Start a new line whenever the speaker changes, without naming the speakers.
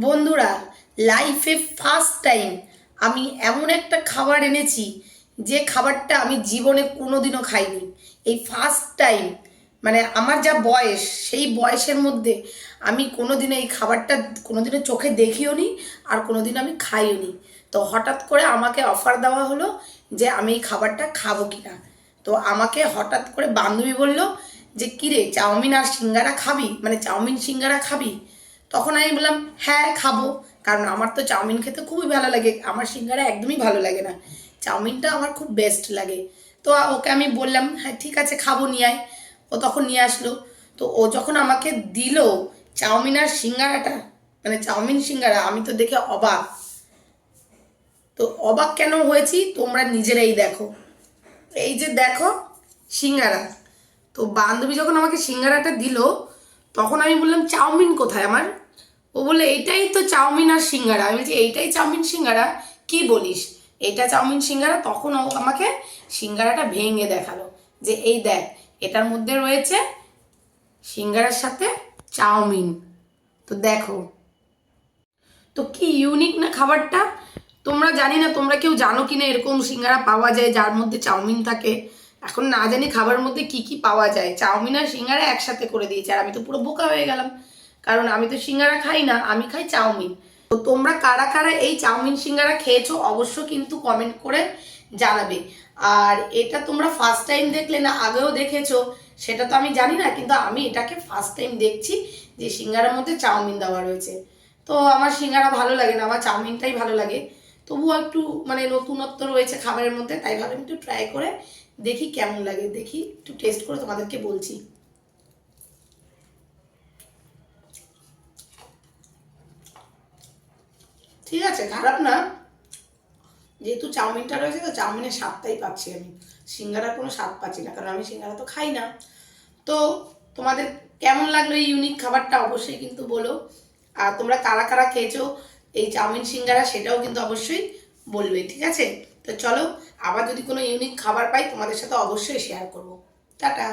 বন্ধুরা, লাইফে first time আমি এমন একটা খাবার এনেছি যে খাবারটা আমি জীবনে কোনোদিনও খাইনি। এই ফার্স্ট টাইম, মানে আমার যা বয়স সেই বয়সের মধ্যে আমি কোনোদিনও এই খাবারটা কোনোদিনও চোখে দেখিও নি, আর কোনোদিন আমি খাইও নি। তো হঠাৎ করে আমাকে অফার দেওয়া হলো যে আমি এই খাবারটা খাবো কিনা। তো আমাকে হঠাৎ করে বান্ধবী বলল যে কিরে, চাউমিন আর সিঙ্গারা খাবি, মানে চাউমিন সিঙ্গারা খাবি? তখন আমি বললাম হ্যাঁ খাবো, কারণ আমার তো চাউমিন খেতে খুবই ভালো লাগে, আমার সিঙ্গারা একদমই ভালো লাগে না, চাউমিনটা আমার খুব বেস্ট লাগে। তো ওকে আমি বললাম হ্যাঁ ঠিক আছে খাবো, নিয়ে আয়। ও তখন নিয়ে আসলো। তো ও যখন আমাকে দিল চাউমিন আর সিঙ্গারাটা, মানে চাউমিন সিঙ্গারা, আমি তো দেখে অবাক। তো অবাক কেন হয়েছি তোমরা নিজেরাই দেখো। এই যে দেখো সিঙ্গারা। তো বান্ধবী যখন আমাকে সিঙ্গারাটা দিল তখন আমি বললাম চাউমিন কোথায় আমার? ও বলে এইটাই তো চাউমিন আর সিঙ্গারা। আমি বলছি এইটাই চাউমিন সিঙ্গারা? কি বলিস, এইটা চাউমিন সিঙ্গারা? তখন ও আমাকে সিঙ্গারাটা ভেঙে দেখালো যে এই দেখ, এটার মধ্যে রয়েছে সিঙ্গারার সাথে চাউমিন। তো দেখো তো কি ইউনিক না খাবারটা। তোমরা জানি না তোমরা কেউ জানো কি না এরকম সিঙ্গারা পাওয়া যায় যার মধ্যে চাউমিন থাকে। এখন না জানি খাবারের মধ্যে কি কি পাওয়া যায়, চাউমিন আর সিঙ্গারা একসাথে করে দিয়েছে, আর আমি তো পুরো বোকা হয়ে গেলাম, কারণ আমি তো সিঙ্গারা খাই না, আমি খাই চাউমিন। তো তোমরা কারা কারা এই চাউমিন সিঙ্গারা খেয়েছো অবশ্য কিন্তু কমেন্ট করে জানাবে। আর এটা তোমরা ফার্স্ট টাইম দেখলে না আগেও দেখেছো সেটা তো আমি জানি না, কিন্তু আমি এটাকে ফার্স্ট টাইম দেখছি যে সিঙ্গারার মধ্যে চাউমিন দেওয়া রয়েছে। তো আমার সিঙ্গারা ভালো লাগে না, আমার চাউমিনটাই ভালো লাগে। তবুও একটু মানে নতুনত্ব রয়েছে খাবারের মধ্যে, তাই ভাবলাম একটু ট্রাই করে দেখি কেমন লাগে, দেখি একটু টেস্ট করে তোমাদেরকে বলছি। ঠিক আছে, খারাপ না। যেহেতু চাউমিনটা রয়েছে তো চাউমিনের স্বাদটাই পাচ্ছি আমি, সিঙ্গারার কোনো স্বাদ পাচ্ছি না, কারণ আমি সিঙ্গারা তো খাই না। তো তোমাদের কেমন লাগলো এই ইউনিক খাবারটা অবশ্যই কিন্তু বলো। আর তোমরা কারা কারা খেয়েছো এই চাউমিন সিঙ্গারা সেটাও কিন্তু অবশ্যই বলবে, ঠিক আছে? তো চলো, আবার যদি কোনো ইউনিক খাবার পাই তোমাদের সাথে অবশ্যই শেয়ার করবো। টাটা।